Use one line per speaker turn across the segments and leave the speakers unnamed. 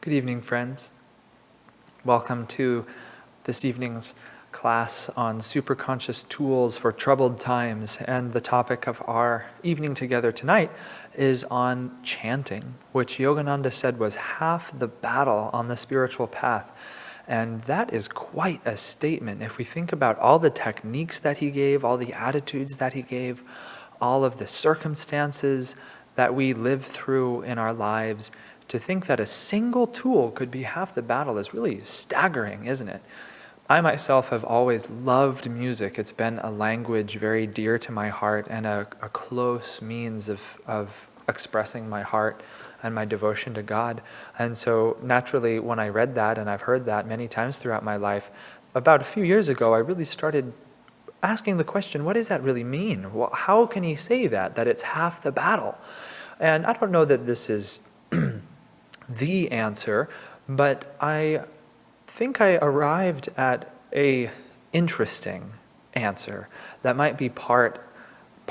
Good evening, friends. Welcome to this evening's class on superconscious tools for troubled times. And the topic of our evening together tonight is on chanting, which Yogananda said was half the battle on the spiritual path. And that is quite a statement. If we think about all the techniques that he gave, all the attitudes that he gave, all of the circumstances that we live through in our lives, to think that a single tool could be half the battle is really staggering, isn't it? I myself have always loved music. It's been a language very dear to my heart and a close means of expressing my heart and my devotion to God. And so naturally, when I read that, and I've heard that many times throughout my life, about a few years ago, I really started asking the question, what does that really mean? Well, how can he say that it's half the battle? And I don't know that this is the answer, but I think I arrived at a interesting answer that might be part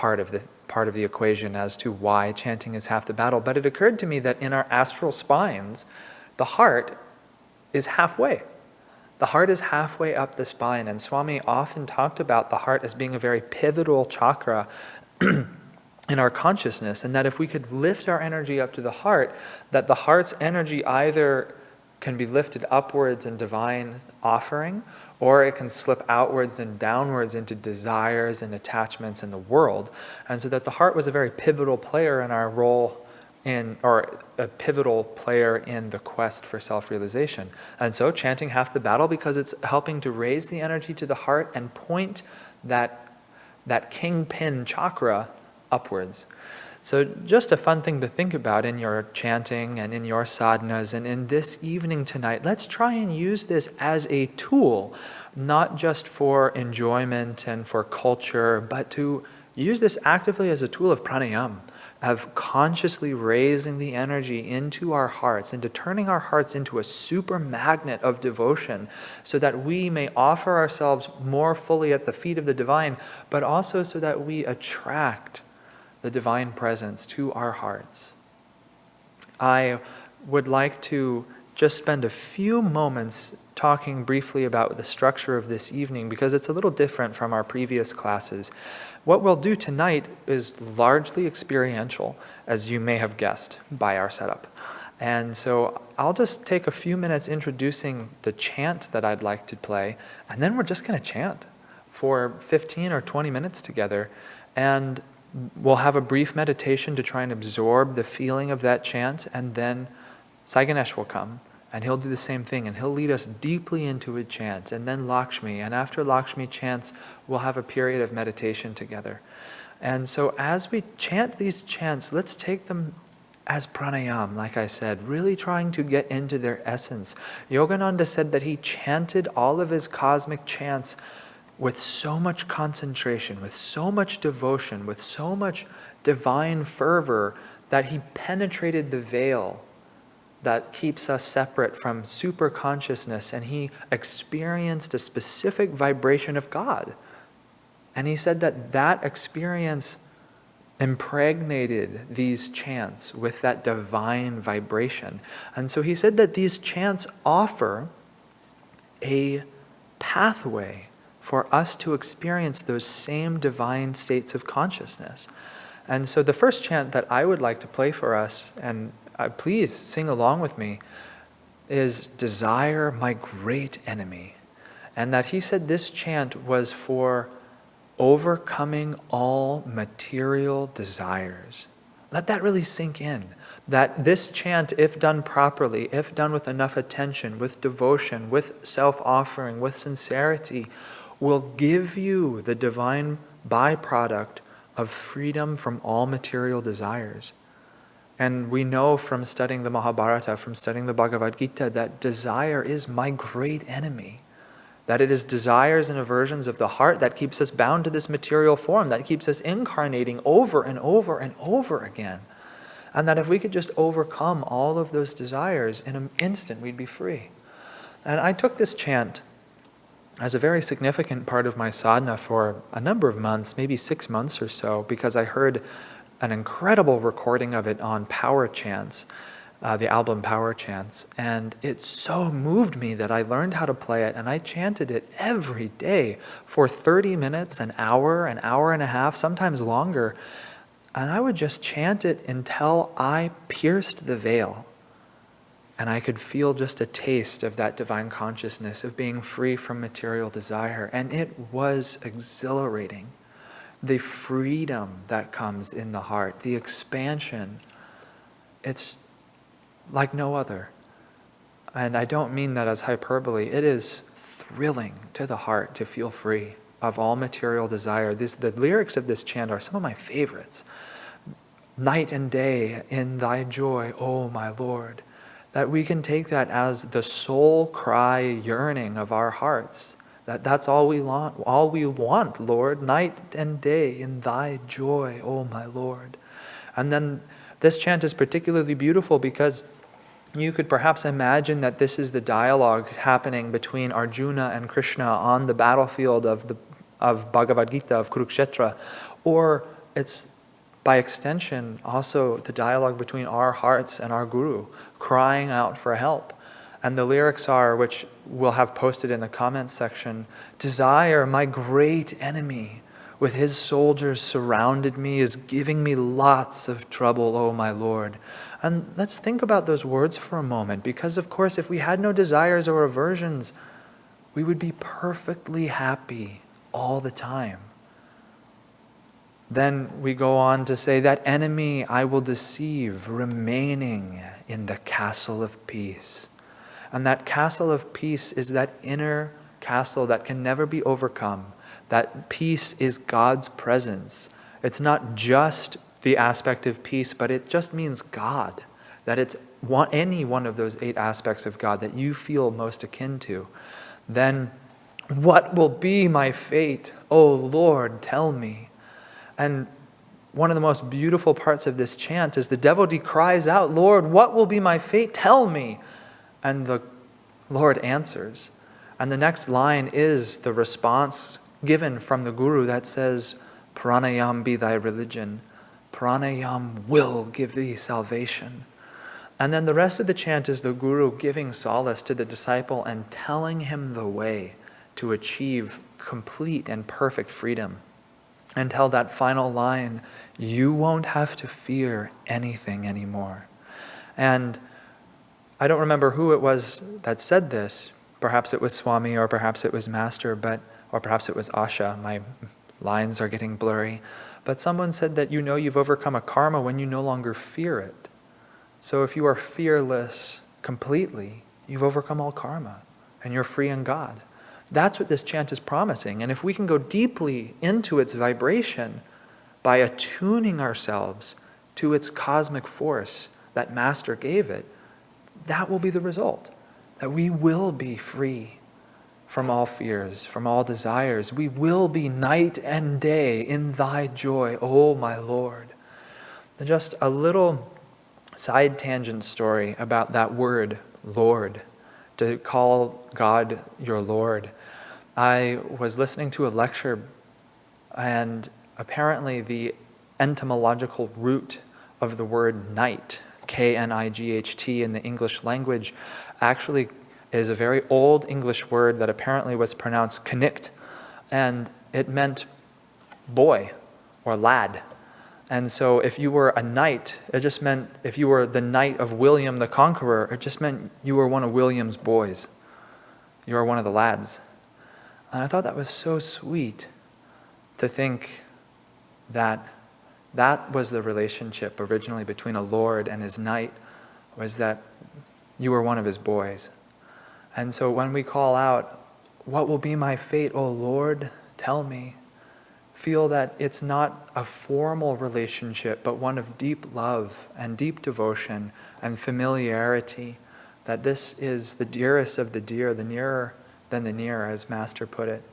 of the equation as to why chanting is half the battle. But it occurred to me that in our astral spines, the heart is halfway. The heart is halfway up the spine, and Swami often talked about the heart as being a very pivotal chakra in our consciousness, and that if we could lift our energy up to the heart, that the heart's energy either can be lifted upwards in divine offering, or it can slip outwards and downwards into desires and attachments in the world. And so that the heart was a very pivotal player in our role or a pivotal player in the quest for self-realization. And so chanting half the battle because it's helping to raise the energy to the heart and point that kingpin chakra upwards. So just a fun thing to think about in your chanting and in your sadhanas and in this evening tonight. Let's try and use this as a tool, not just for enjoyment and for culture, but to use this actively as a tool of pranayama, of consciously raising the energy into our hearts, into turning our hearts into a super magnet of devotion so that we may offer ourselves more fully at the feet of the divine, but also so that we attract the divine presence to our hearts. I would like to just spend a few moments talking briefly about the structure of this evening because it's a little different from our previous classes. What we'll do tonight is largely experiential, as you may have guessed by our setup. And so I'll just take a few minutes introducing the chant that I'd like to play, and then we're just going to chant for 15 or 20 minutes together. And we'll have a brief meditation to try and absorb the feeling of that chant, and then Sai Ganesh will come, and he'll do the same thing, and he'll lead us deeply into a chant, and then Lakshmi, and after Lakshmi chants, we'll have a period of meditation together. And so as we chant these chants, let's take them as pranayama, like I said, really trying to get into their essence. Yogananda said that he chanted all of his cosmic chants with so much concentration, with so much devotion, with so much divine fervor that he penetrated the veil that keeps us separate from super consciousness, and he experienced a specific vibration of God. And he said that experience impregnated these chants with that divine vibration. And so he said that these chants offer a pathway for us to experience those same divine states of consciousness. And so the first chant that I would like to play for us, and please sing along with me, is Desire, My Great Enemy. And that he said this chant was for overcoming all material desires. Let that really sink in. That this chant, if done properly, if done with enough attention, with devotion, with self-offering, with sincerity, will give you the divine byproduct of freedom from all material desires. And we know from studying the Mahabharata, from studying the Bhagavad Gita, that desire is my great enemy. That it is desires and aversions of the heart that keeps us bound to this material form, that keeps us incarnating over and over and over again. And that if we could just overcome all of those desires in an instant, we'd be free. And I took this chant as a very significant part of my sadhana for a number of months, maybe 6 months or so, because I heard an incredible recording of it on power chants. the album Power Chants. And it so moved me that I learned how to play it, and I chanted it every day for 30 minutes, an hour and a half, sometimes longer. And I would just chant it until I pierced the veil. And I could feel just a taste of that divine consciousness, of being free from material desire. And it was exhilarating. The freedom that comes in the heart, the expansion, it's like no other. And I don't mean that as hyperbole. It is thrilling to the heart to feel free of all material desire. The lyrics of this chant are some of my favorites. Night and day in thy joy, O my Lord. That we can take that as the soul cry yearning of our hearts. That's all we want, Lord, night and day in thy joy, O my Lord. And then this chant is particularly beautiful because you could perhaps imagine that this is the dialogue happening between Arjuna and Krishna on the battlefield of Bhagavad Gita, of Kurukshetra, or it's by extension also the dialogue between our hearts and our Guru, crying out for help. And the lyrics are, which we'll have posted in the comments section, desire, my great enemy, with his soldiers surrounded me, is giving me lots of trouble, O my Lord. And let's think about those words for a moment, because of course if we had no desires or aversions, we would be perfectly happy all the time. Then we go on to say, that enemy I will deceive, remaining in the castle of peace. And that castle of peace is that inner castle that can never be overcome. That peace is God's presence. It's not just the aspect of peace, but it just means God. That it's any one of those 8 aspects of God that you feel most akin to. Then, what will be my fate? O Lord, tell me. And one of the most beautiful parts of this chant is the devotee cries out, Lord, what will be my fate? Tell me. And the Lord answers. And the next line is the response given from the Guru that says, Pranayam be thy religion. Pranayam will give thee salvation. And then the rest of the chant is the Guru giving solace to the disciple and telling him the way to achieve complete and perfect freedom. Until that final line, you won't have to fear anything anymore. And I don't remember who it was that said this. Perhaps it was Swami, or perhaps it was Master, or perhaps it was Asha. My lines are getting blurry. But someone said that you've overcome a karma when you no longer fear it. So if you are fearless completely, you've overcome all karma, and you're free in God. That's what this chant is promising. And if we can go deeply into its vibration by attuning ourselves to its cosmic force that Master gave it, that will be the result. That we will be free from all fears, from all desires. We will be night and day in thy joy, O my Lord. And just a little side tangent story about that word, Lord, to call God your Lord. I was listening to a lecture, and apparently the etymological root of the word night, K-N-I-G-H-T in the English language, actually is a very old English word that apparently was pronounced knikt, and it meant boy or lad. And so if you were a knight, it just meant, if you were the knight of William the Conqueror, it just meant you were one of William's boys. You are one of the lads. And I thought that was so sweet to think that that was the relationship originally between a lord and his knight, was that you were one of his boys. And so when we call out, what will be my fate, O Lord, tell me, feel that it's not a formal relationship, but one of deep love and deep devotion and familiarity, that this is the dearest of the dear, the nearer than the near, as Master put it.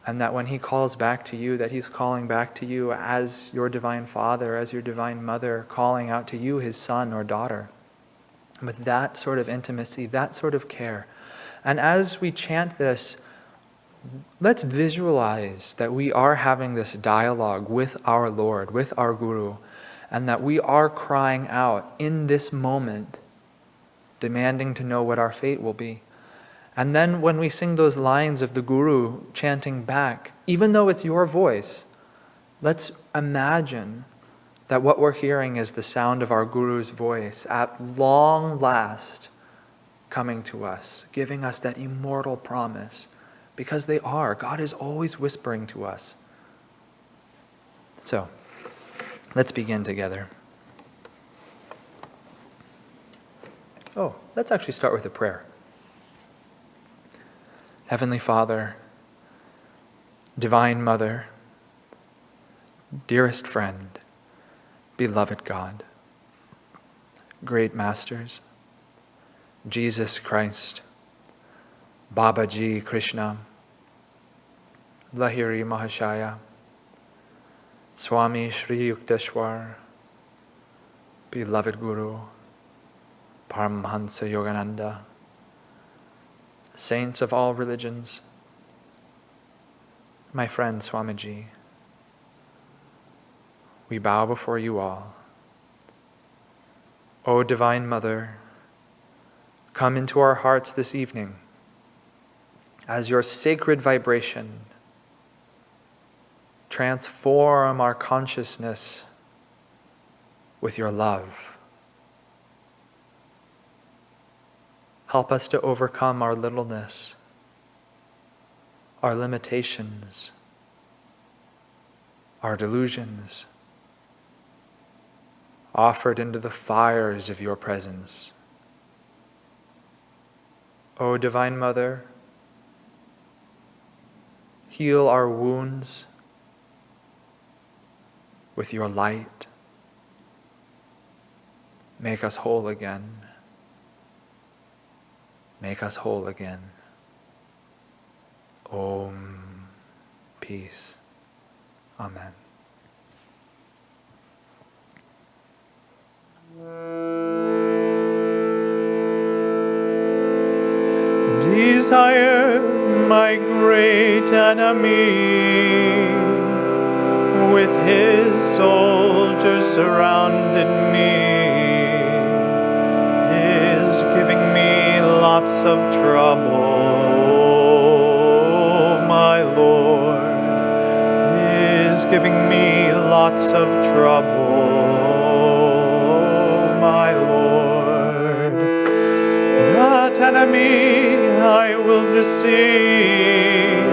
And that when he calls back to you, that he's calling back to you as your divine father, as your divine mother, calling out to you, his son or daughter, with that sort of intimacy, that sort of care. And as we chant this, let's visualize that we are having this dialogue with our Lord, with our Guru, and that we are crying out in this moment demanding to know what our fate will be. And then when we sing those lines of the Guru chanting back, even though it's your voice, let's imagine that what we're hearing is the sound of our Guru's voice at long last coming to us, giving us that immortal promise. Because they are. God is always whispering to us. So, let's begin together. Oh, let's actually start with a prayer. Heavenly Father, Divine Mother, dearest friend, beloved God, great masters, Jesus Christ, Babaji Krishna, Lahiri Mahashaya, Swami Sri Yukteswar, beloved Guru, Paramhansa Yogananda, saints of all religions, my friend Swamiji, we bow before you all. O Divine Mother, come into our hearts this evening as your sacred vibration. Transform our consciousness with your love. Help us to overcome our littleness, our limitations, our delusions, offered into the fires of your presence. O Divine Mother, heal our wounds with your light. Make us whole again. Make us whole again. Om. Peace. Amen.
Desire, my great enemy, with his soldiers surrounded me, is giving me lots of trouble. My Lord is giving me lots of trouble. My Lord, that enemy I will deceive,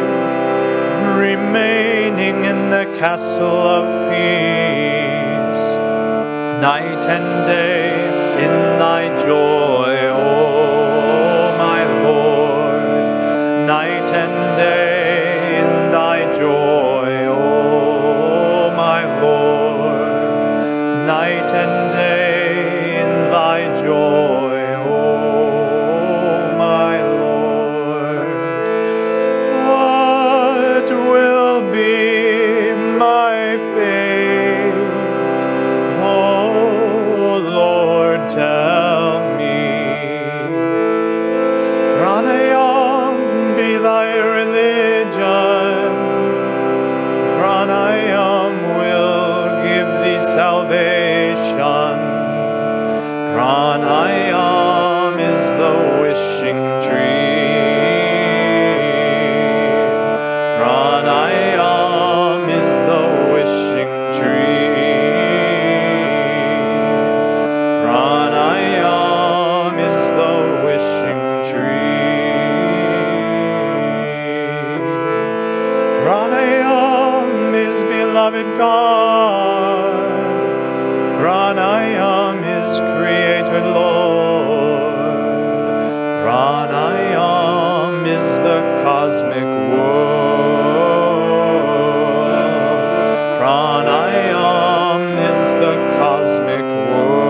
remaining in the castle of peace, night and day in thy joy, O my Lord, night and day in thy joy, O my Lord, night and day in thy joy, O my Lord. What will be my fate? Oh Lord, tell me. Pranayam be thy religion. Pranayam will give thee salvation. Pranayam is the wishing dream. Pranayam is the wishing dream. Pranayam is the wishing dream. Pranayam is beloved God. Pranayam is Creator Lord. Pranayam is the cosmic world. Pranayam is the cosmic world.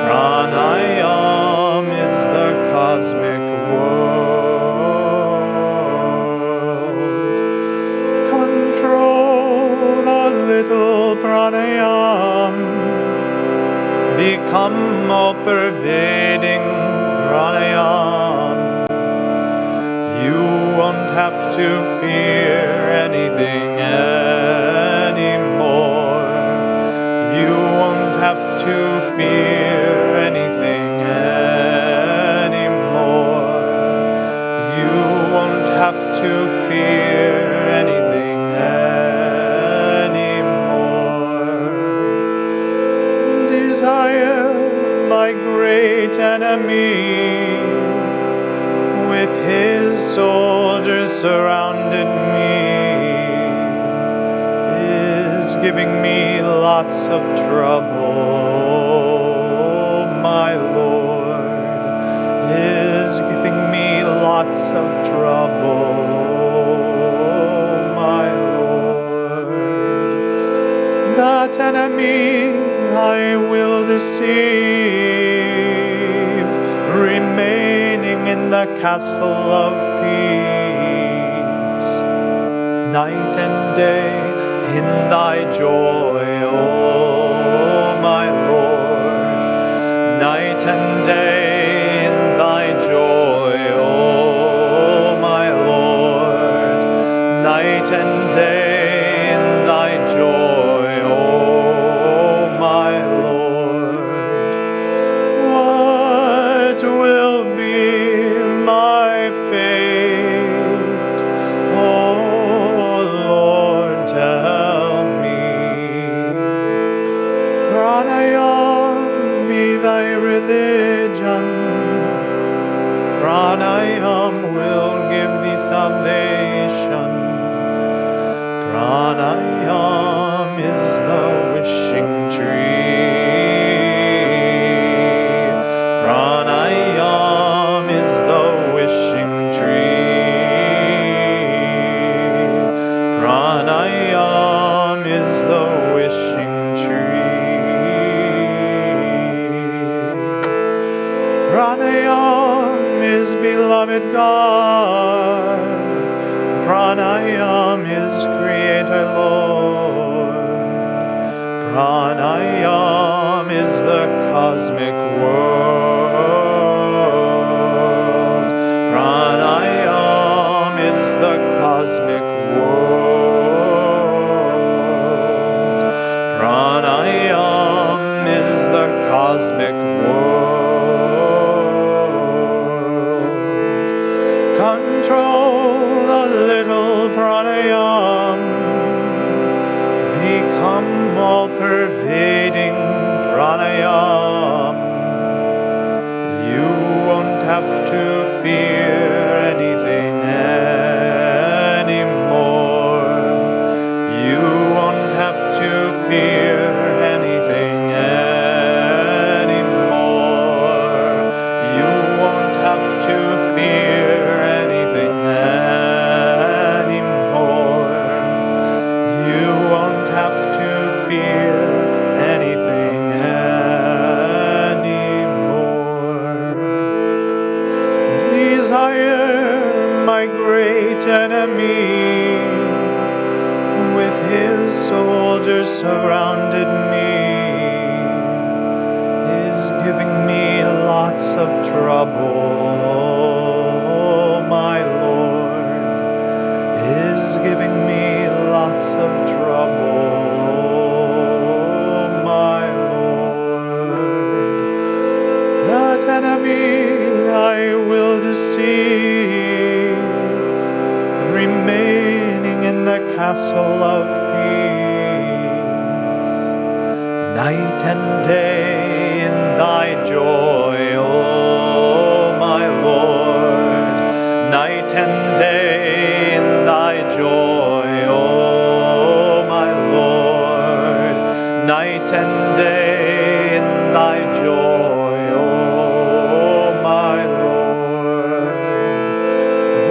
Pranayam is the cosmic world. Control a little pranayam. Become all-pervading pranayam. You won't have to fear anything anymore. You won't have to fear me, with his soldiers surrounded me, is giving me lots of trouble. My Lord is giving me lots of trouble. My Lord, that enemy I will deceive, remaining in the castle of peace. Night and day in thy joy, O my Lord. Night and day in thy joy, O my Lord. Night and day in thy joy, O my Lord. What will be my fate? Oh Lord, tell me. Pranayam be thy religion. Pranayam will give thee salvation. Pranayam is the wishing tree. Pranayam is the wishing tree. Pranayam is the wishing tree. Pranayam is beloved God. Pranayam is Creator Lord. Pranayam is the cosmic world. Pranayam is the cosmic world. Pranayam is the cosmic world. Control a little pranayam, become all-pervading pranayam. You won't have to fear anything anymore. You won't have to fear anything anymore. You won't have to fear anything anymore. You won't have to fear anything anymore. Desire, my great enemy, with his soldiers surrounded me, is giving me lots of trouble. My Lord is giving me lots of trouble. My Lord, that enemy I will deceive, remaining in the castle of peace. Night and day in thy joy, O my Lord. Night and day in thy joy, O my Lord. Night and day in thy joy, O my Lord.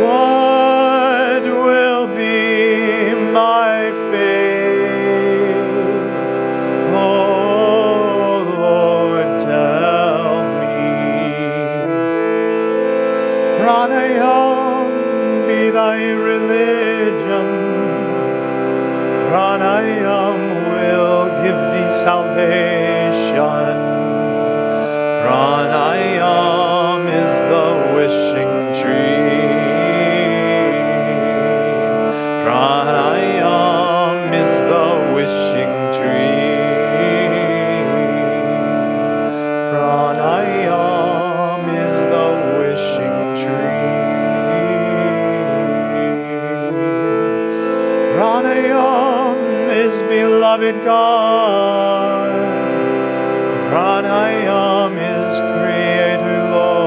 What will be my fate? Oh Lord, tell me. Pranayam be thy religion. Pranayam will give thee salvation. Pranayam is the wishing tree. Pranayam is the wishing tree. Pranayam is the wishing tree. Pranayam is beloved God. Pranayam is Creator Lord.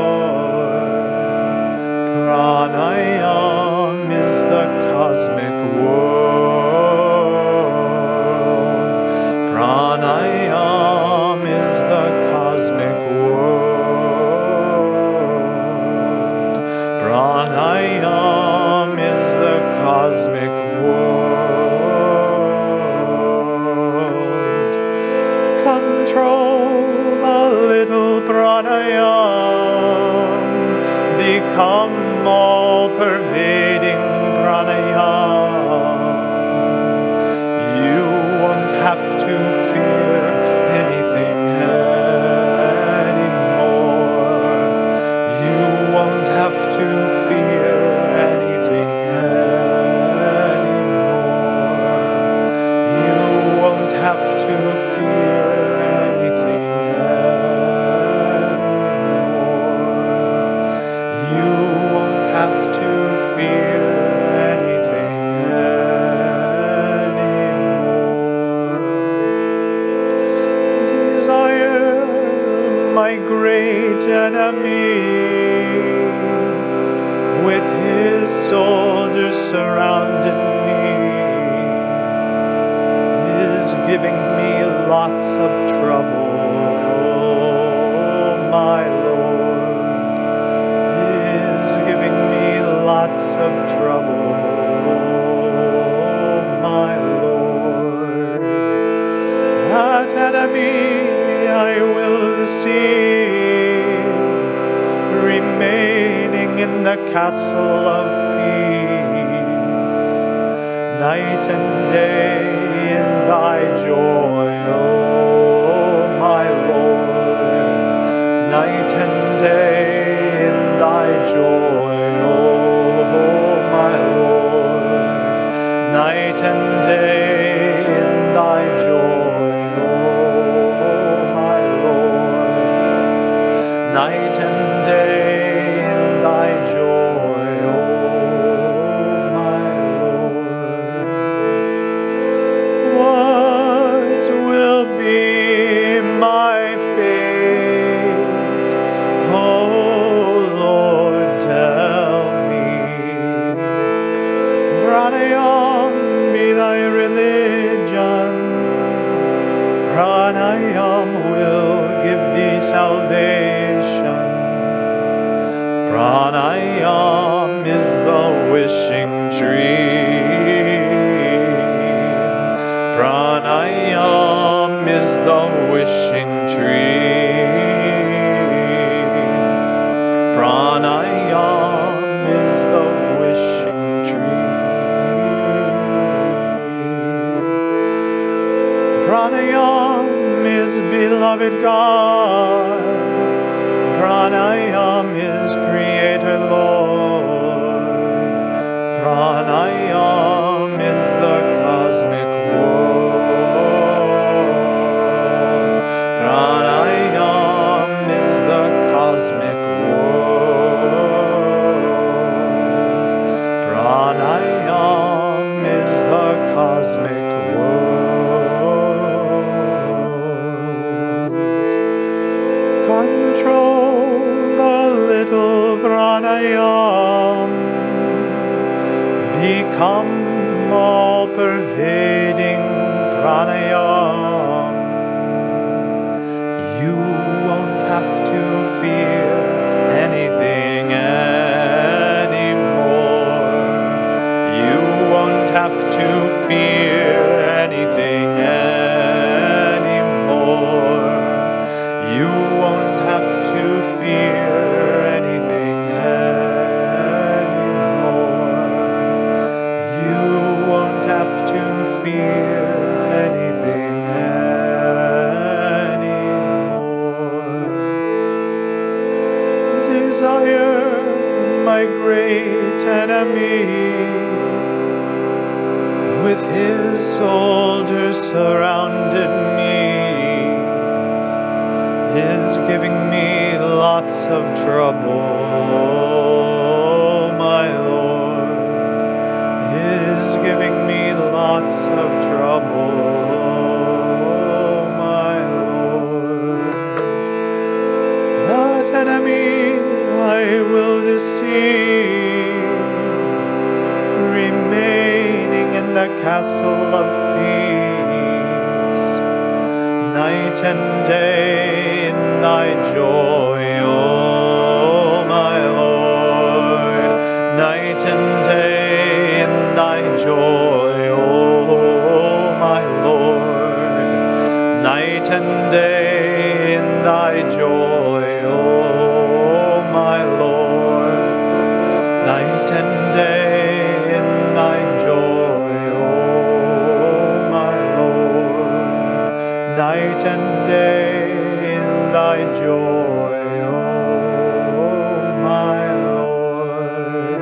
become all-pervading pranayama. You won't have to fear anything anymore. You won't have to fear anything anymore. You won't have to fear anything anymore. You won't have to fear anything anymore. Desire, my great enemy, with his soldiers surrounding me, is giving me lots of trouble. My Lord is giving me lots of trouble. My Lord, that enemy I will deceive, remaining in the castle of peace, night and day in thy joy, oh my Lord, night and day in thy joy, oh my Lord, night and day in thy joy, oh my Lord, night and day in thy joy, oh my Lord. What will be my fate? Oh Lord, tell me. Pranayam be thy religion. Pranayam will give thee salvation. Pranayam is the wishing dream. Pranayam is the wishing dream. Pranayam is the wishing dream. Pranayam is beloved God. Pranayam is Creator Lord. Pranayam is the cosmic world. Pranayam is the cosmic world. Pranayam is the cosmic world. Control the little pranayam. Become all-pervading pranayam. You won't have to fear anything anymore. You won't have to fear anything anymore. You won't have to fear anything anymore. You won't have to fear anything anymore. Desire, my great enemy, with his soldiers surrounded me, is giving me lots of trouble. My Lord is giving me lots of trouble. My Lord, that enemy I will deceive, remaining in the castle of peace, night and day in thy joy, oh my Lord, night and day in thy joy, oh my Lord, night and day in thy joy, oh my Lord, night and day in thy joy, O my Lord.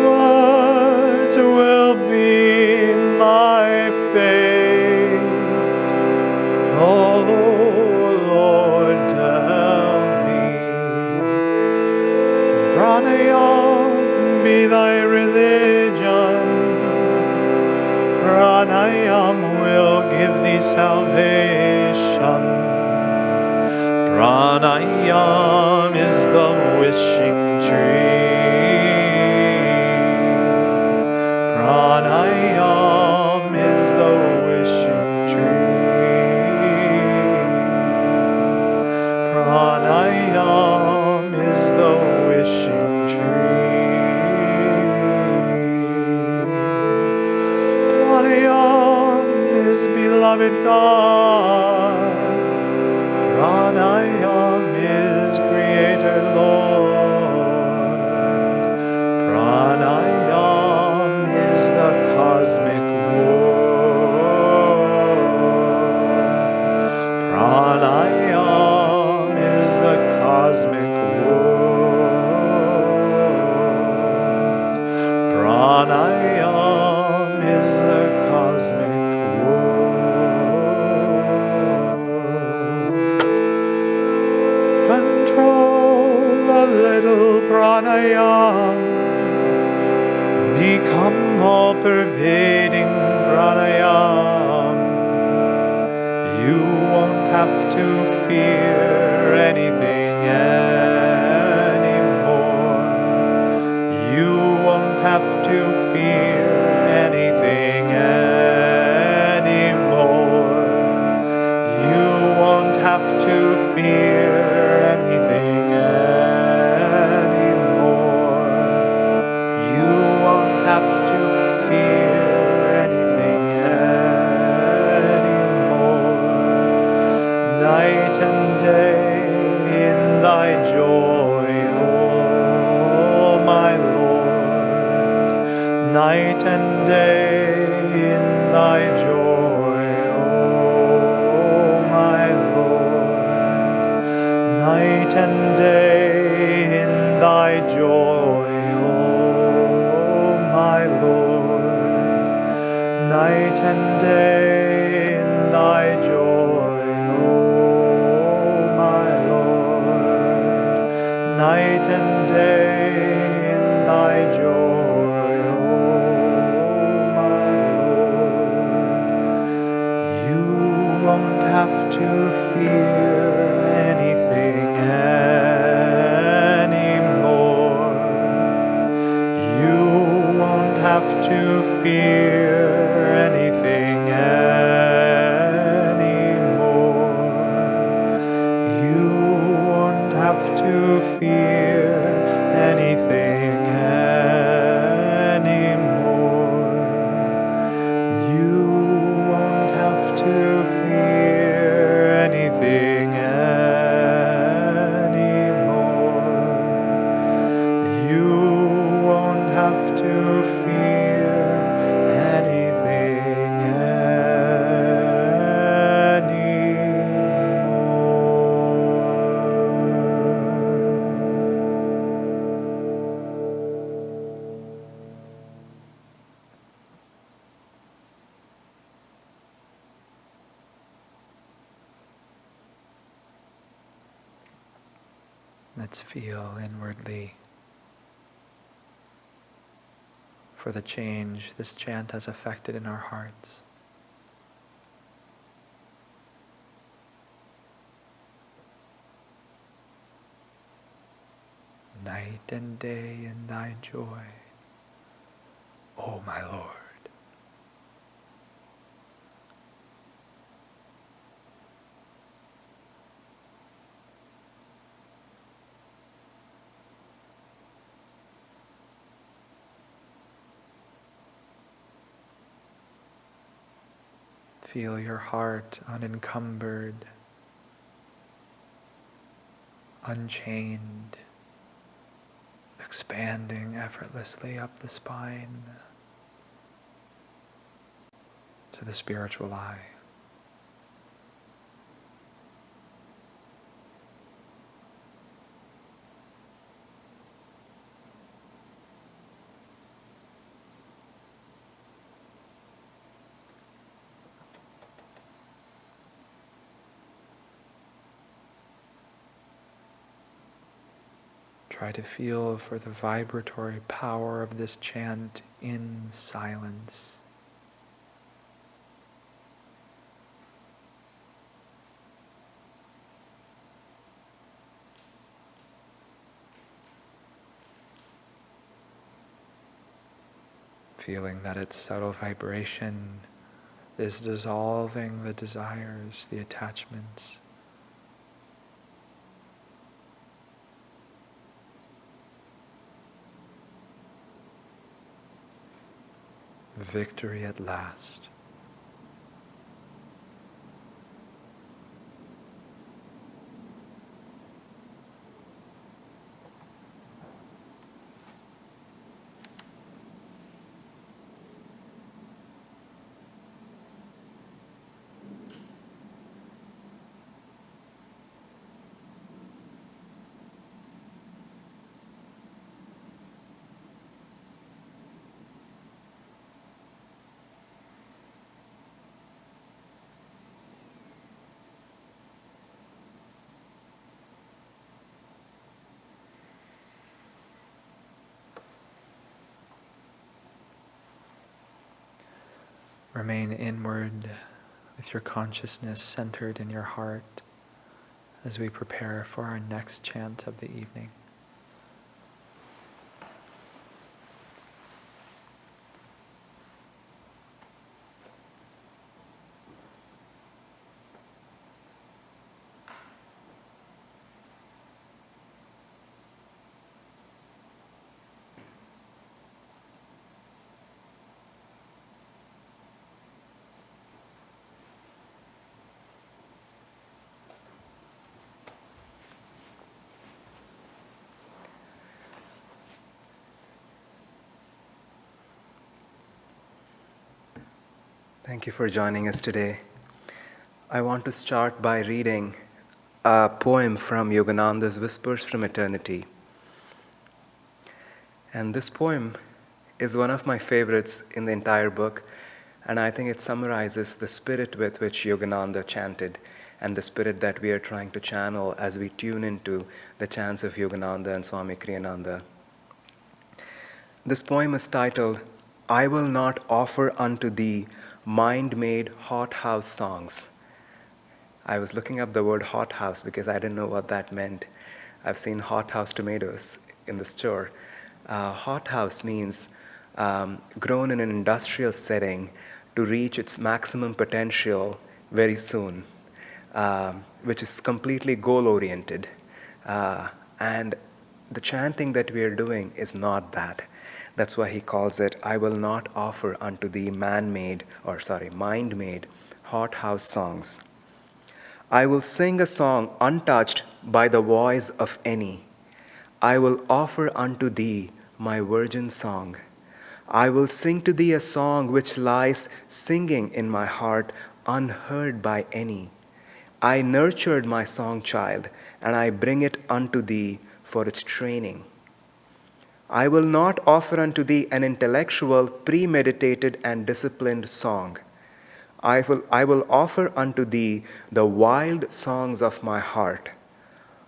What will be my fate? O Lord, tell me. Pranayam be thy religion. Pranayam will give thee salvation. Pranayam is the wishing tree. Pranayam is the wishing tree. Pranayam is the wishing tree. Pranayam is beloved God. Pranayam is Creator Lord. Pranayam is the cosmic world. Pranayam is the cosmic world. Pranayam is the cosmic world. Control a little pranayam. Become all-pervading pranayam. You won't have to fear anything anymore. You won't have to fear anything anymore. You won't have to fear anything anymore. You won't have to fear anything anymore. Night and day in thy joy, O my Lord. Night and day in thy joy, O my Lord. Night and day in thy joy, O my Lord. Night and day in thy joy, O my Lord. Night and day in thy joy, O my Lord. You won't have to fear anything anymore. You won't have to fear anything anymore. You won't have to fear anything anymore. You won't have to fear anything anymore. You won't have to fear anything
Let's feel inwardly for the change this chant has affected in our hearts. Night and day in thy joy, O my Lord. Feel your heart unencumbered, unchained, expanding effortlessly up the spine to the spiritual eye. Try to feel for the vibratory power of this chant in silence. Feeling that its subtle vibration is dissolving the desires, the attachments. Victory at last. Remain inward with your consciousness centered in your heart as we prepare for our next chant of the evening.
Thank you for joining us today. I want to start by reading a poem from Yogananda's Whispers from Eternity. And this poem is one of my favorites in the entire book, and I think it summarizes the spirit with which Yogananda chanted and the spirit that we are trying to channel as we tune into the chants of Yogananda and Swami Kriyananda. This poem is titled, I Will Not Offer Unto Thee Mind-Made Hothouse Songs. I was looking up the word hothouse because I didn't know what that meant. I've seen hothouse tomatoes in the store. Hothouse means grown in an industrial setting to reach its maximum potential very soon, which is completely goal-oriented. And the chanting that we are doing is not that. That's why he calls it, I will not offer unto thee mind-made hothouse songs. I will sing a song untouched by the voice of any. I will offer unto thee my virgin song. I will sing to thee a song which lies singing in my heart, unheard by any. I nurtured my song child, and I bring it unto thee for its training. I will not offer unto thee an intellectual, premeditated, and disciplined song. I will offer unto thee the wild songs of my heart.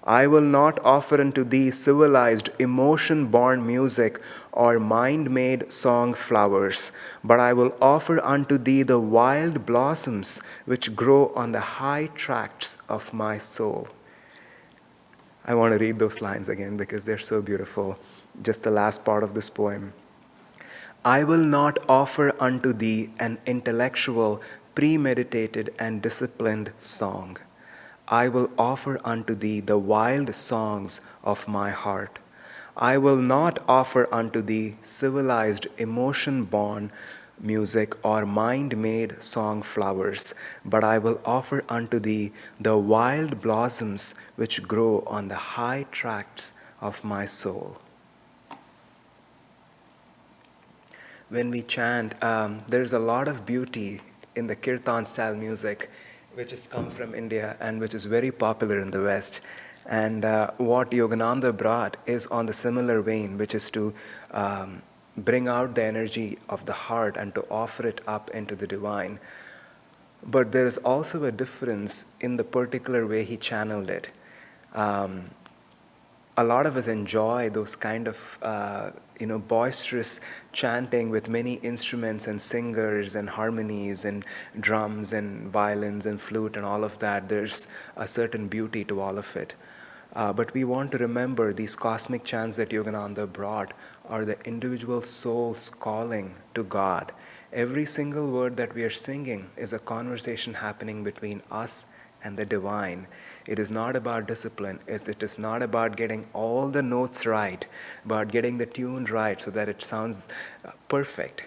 I will not offer unto thee civilized, emotion-born music or mind-made song flowers, but I will offer unto thee the wild blossoms which grow on the high tracts of my soul. I want to read those lines again because they're so beautiful. Just the last part of this poem. I will not offer unto thee an intellectual, premeditated, and disciplined song. I will offer unto thee the wild songs of my heart. I will not offer unto thee civilized, emotion-born music or mind-made song flowers, but I will offer unto thee the wild blossoms which grow on the high tracts of my soul. When we chant, there's a lot of beauty in the kirtan style music, which has come from India and which is very popular in the West. And what Yogananda brought is on the similar vein, which is to bring out the energy of the heart and to offer it up into the divine. But there is also a difference in the particular way he channeled it. a lot of us enjoy those kind of boisterous chanting with many instruments and singers and harmonies and drums and violins and flute and all of that. There's a certain beauty to all of it. But we want to remember these cosmic chants that Yogananda brought are the individual souls calling to God. Every single word that we are singing is a conversation happening between us and the divine. It is not about discipline. It is not about getting all the notes right, about getting the tune right so that it sounds perfect.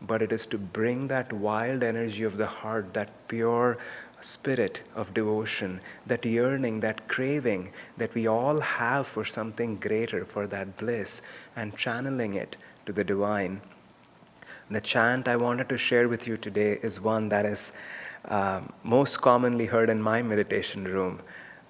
But it is to bring that wild energy of the heart, that pure spirit of devotion, that yearning, that craving that we all have for something greater, for that bliss, and channeling it to the divine. The chant I wanted to share with you today is one that is most commonly heard in my meditation room.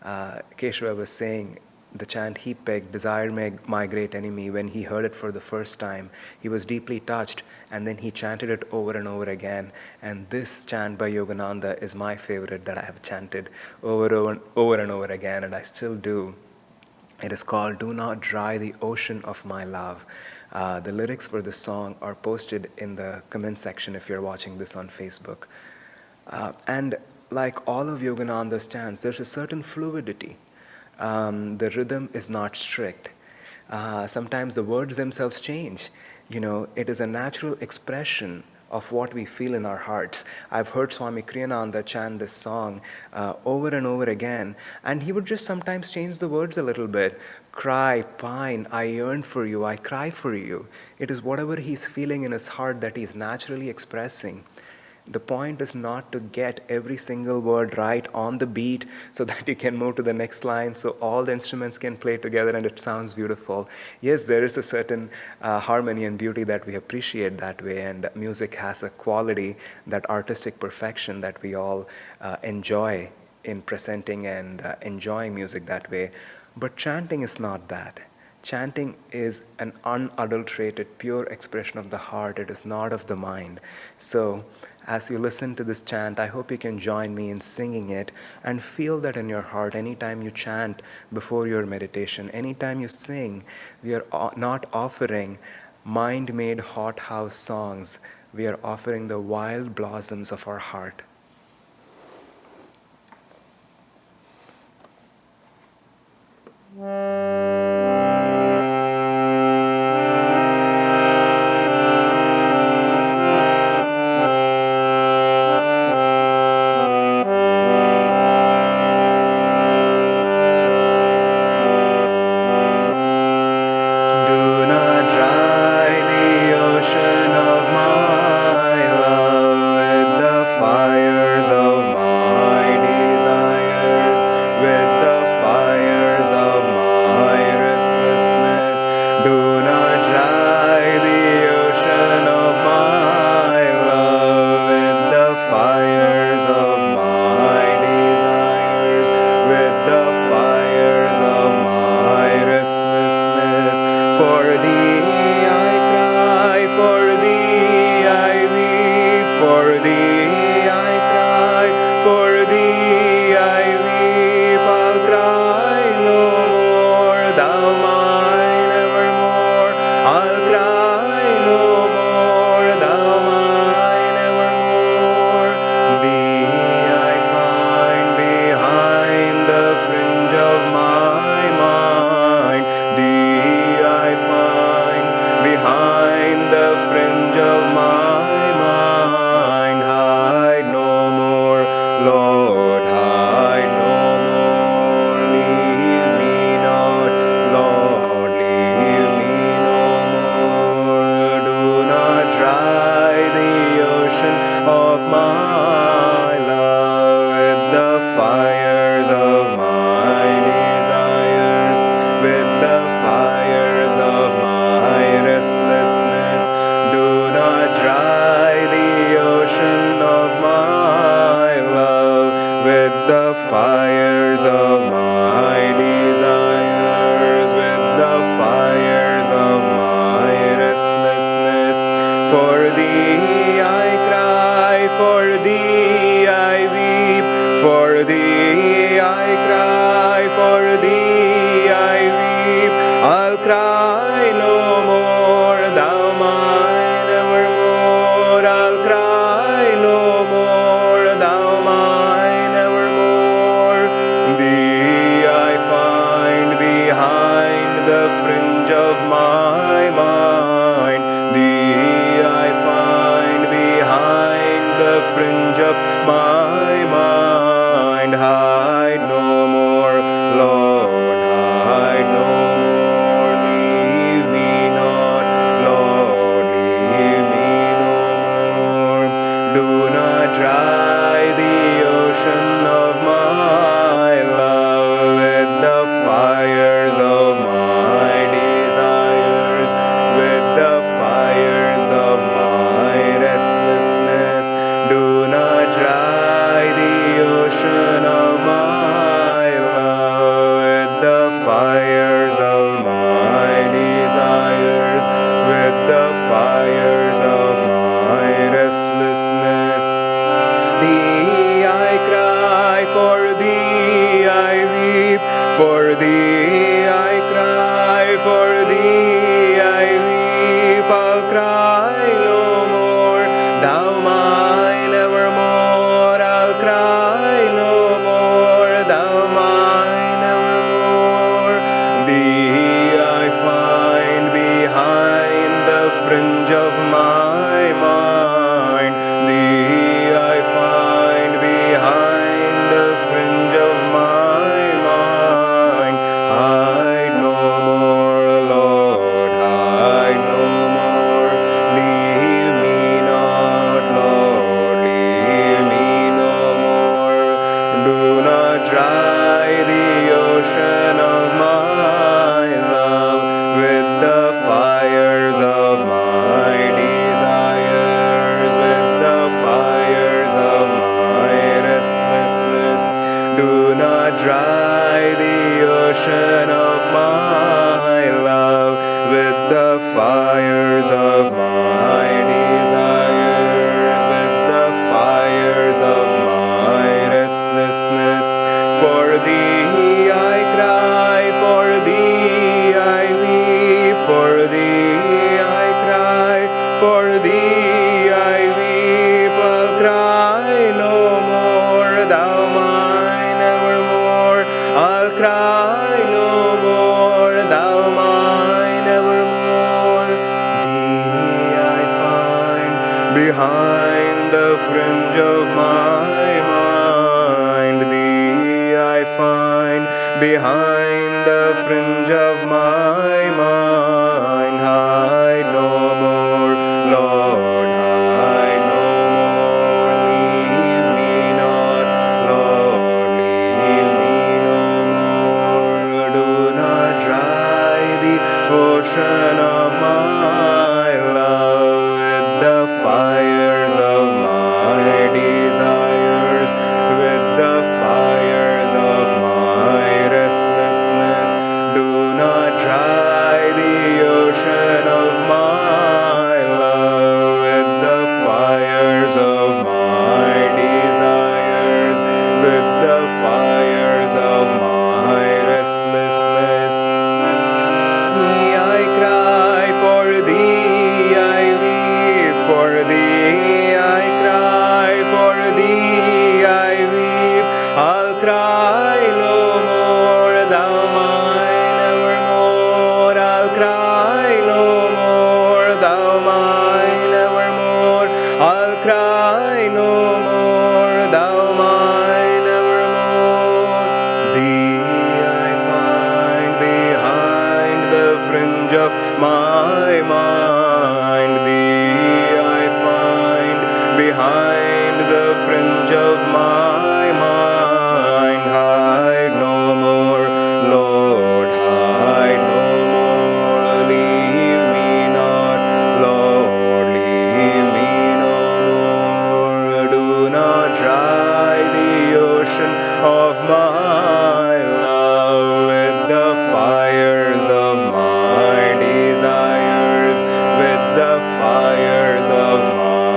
Keshava was saying the chant he picked, Desire My Great Enemy, when he heard it for the first time, he was deeply touched, and then he chanted it over and over again. And this chant by Yogananda is my favorite that I have chanted over and over again, and I still do. It is called Do Not Dry the Ocean of My Love. The lyrics for the song are posted in the comment section if you're watching this on Facebook. And like all of Yogananda's chants, there's a certain fluidity. The rhythm is not strict. Sometimes the words themselves change. It is a natural expression of what we feel in our hearts. I've heard Swami Kriyananda chant this song over and over again, and he would just sometimes change the words a little bit. Cry, pine, I yearn for you, I cry for you. It is whatever he's feeling in his heart that he's naturally expressing. The point is not to get every single word right on the beat so that you can move to the next line so all the instruments can play together and it sounds beautiful. Yes, there is a certain harmony and beauty that we appreciate that way, and music has a quality, that artistic perfection that we all enjoy in presenting and enjoying music that way. But chanting is not that. Chanting is an unadulterated, pure expression of the heart. It is not of the mind. So, as you listen to this chant, I hope you can join me in singing it and feel that in your heart anytime you chant before your meditation, anytime you sing. We are not offering mind-made hothouse songs. We are offering the wild blossoms of our heart. For thee I cry, for thee I weep. of my mind. Hide no more, Lord, hide no more. Leave me not, Lord, leave me no more. Do not dry the ocean of my love with the fires of my desires, with the fires of my restlessness. Do not dry the ocean of my love with the fires of my desires, with the fires of my restlessness. Thee I cry, for thee I weep, for thee I cry, for thee I weep. I'll cry no more, thou mine evermore. I'll cry no more, thou mine evermore. Thee I find behind the fringe of my mind. Thee I find behind the fringe of my mind. Hide no more, Lord, hide no more. Leave me not, Lord, leave me no more. Do not dry the ocean of my love with the fires of my desires, with the fires of my restlessness. Do not dry the ocean of my love with the fires of my desires, with the fires of my restlessness. For thee I cry, for thee I weep, for thee I cry, for thee I weep. I'll cry no more, thou mine evermore. I'll cry no more, thou mine evermore. Thee I find behind the fringe of my mind. Thee I find behind the fringe of my mind. Hide no more, Lord, hide no more. Leave me not, Lord, leave me no more. Do not dry the ocean of my love with the fires of my desires, with the fires of my restlessness. Do not dry the ocean of my love with the fires of my desires, with the fires of my restlessness. Thee I cry, for thee I weep, for thee I cry, for thee I weep. I'll cry no more, thou mine evermore. I'll cry no more, thou mine evermore. I'll cry no more, thou mine evermore. Thee I find behind the fringe of my mind. Thee I find behind the fringe of my mind. Hide no more, Lord, hide no more. Leave me not, Lord, leave me no more. Do not dry the ocean of my love with the fires of my desires, with the fires of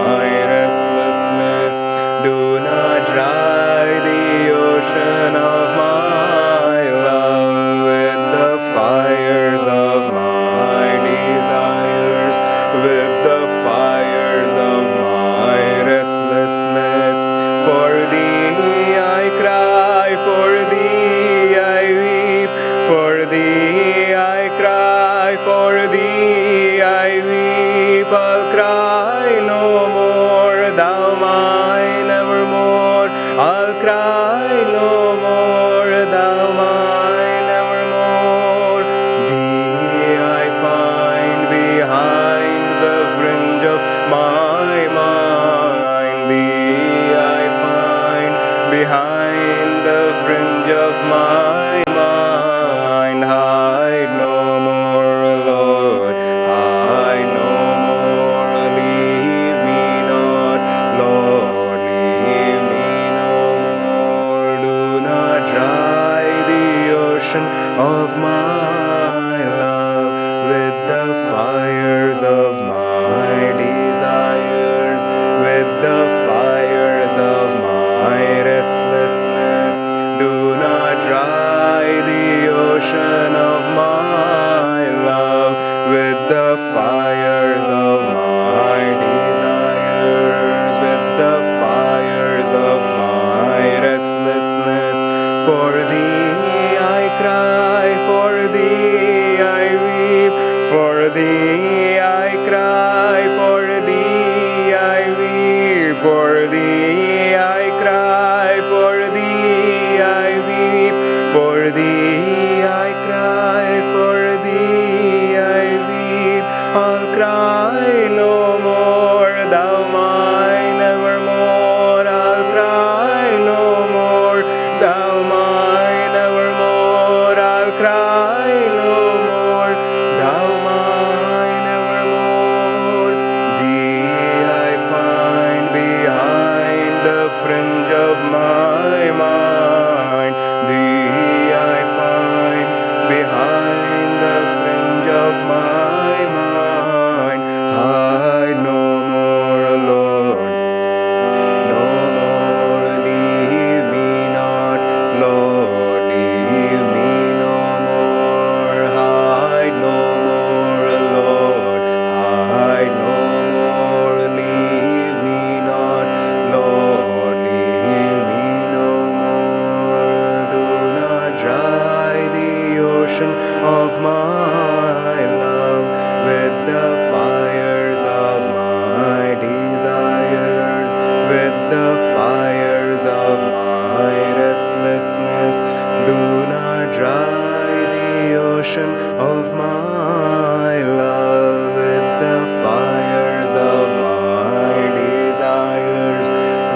my restlessness. Do not dry the ocean of my love with the fires of my desires, with the fires of my restlessness. For thee I cry, for thee I weep, for thee I cry, for thee I weep. I'll cry no more, thou mine evermore. behind the fringe of my mind. Hide no more, Lord, hide no more. Leave me not, Lord, leave me no more. Do not dry the ocean of my love with the fires of my desires, with the fires of my restlessness. Do not dry the ocean of my love with the fires of my desires, with the fires of my restlessness. For thee I cry, for thee I weep, for thee I cry, for thee I weep, for thee I cry, for thee I weep, for thee I cry, for thee I weep. I'll cry no more, thou mine evermore. I'll cry no more, thou mine evermore. I'll cry no more, thou mine evermore. Thee I find behind the fringe of my mind. Thee I find behind the fringe of my mind. Hide no more, Lord, no more. Leave me not, Lord, leave me no more. Hide no more, Lord, hide no more. Leave me not, Lord, leave me no more. Do not dry the ocean of my love with the fires of my desires, with the fires of my restlessness. Do not dry the ocean of my love with the fires of my desires,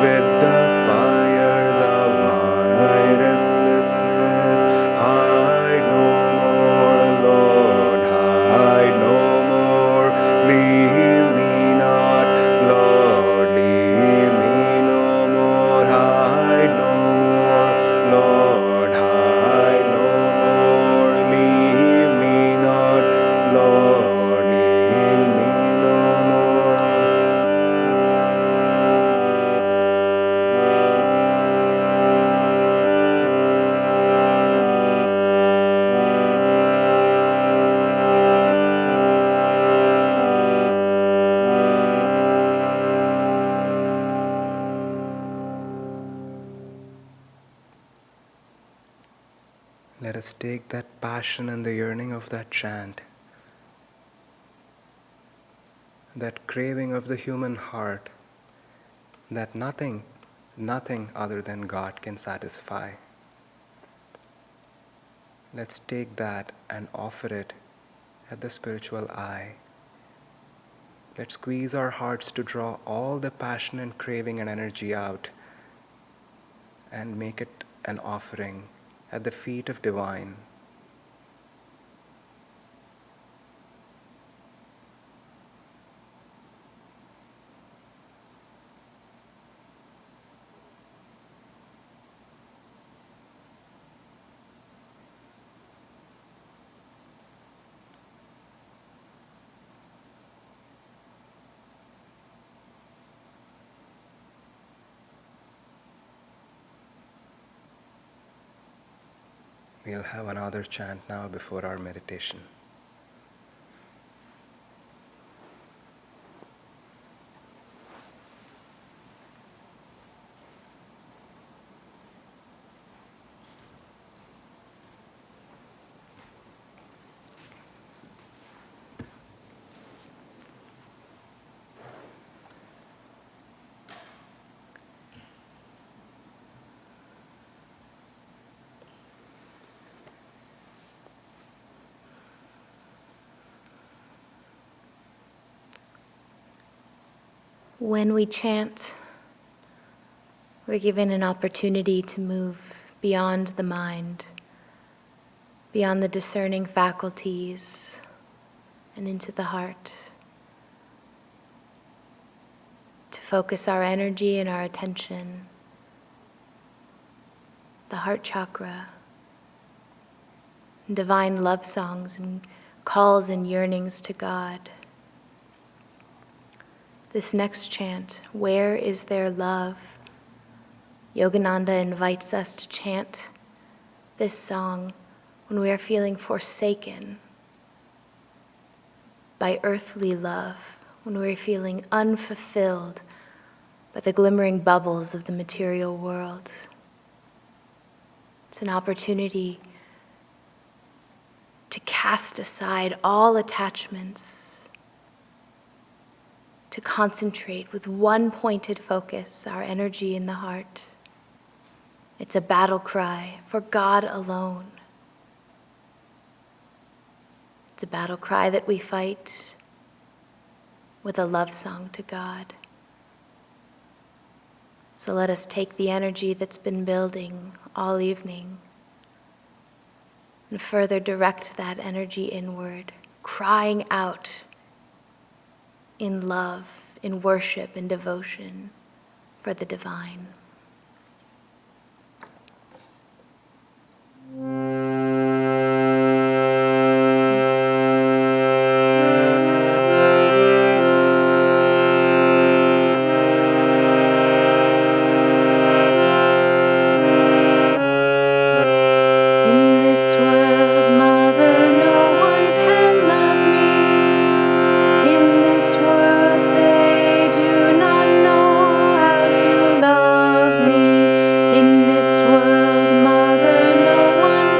with the fires of my restlessness. Hide no more, Lord, hide no more. Leave me not, Lord, leave me no more. Hide no more, Lord, hide no more. Leave me not, Lord, leave me no more. Let us take that passion and the yearning of that chant, that craving of the human heart, that nothing other than God can satisfy. Let's take that and offer it at the spiritual eye. Let's squeeze our hearts to draw all the passion and craving and energy out and make it an offering at the feet of Divine. We'll have another chant now before our meditation.
When we chant, We're given an opportunity to move beyond the mind, beyond the discerning faculties, and into the heart. To focus our energy and our attention, the heart chakra, and divine love songs and calls and yearnings to God. This next chant, "Where is there love?" Yogananda invites us to chant this song when we are feeling forsaken by earthly love, when we're feeling unfulfilled by the glimmering bubbles of the material world. It's an opportunity to cast aside all attachments, to concentrate with one pointed focus, our energy in the heart. It's a battle cry for God alone. It's a battle cry that we fight with a love song to God. So let us take the energy that's been building all evening and further direct that energy inward, crying out in love, in worship, in devotion for the divine. In this world, Mother, no one can love me. In this world, they do not know how to love me. In this world, Mother, no one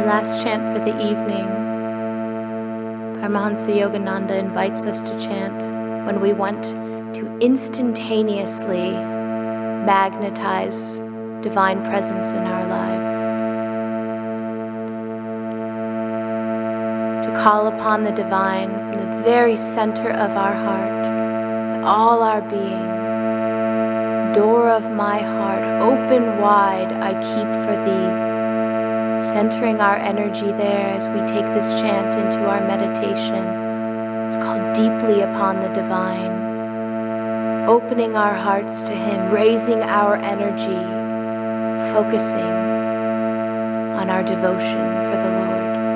last chant for the evening, Paramhansa Yogananda invites us to chant when we want to instantaneously magnetize divine presence in our lives. To call upon the divine from the very center of our heart, with all our being. Door of my heart, open wide, I keep for thee. Centering our energy there as we take this chant into our meditation. It's called deeply upon the divine. Opening our hearts to Him, raising our energy, focusing on our devotion for the Lord.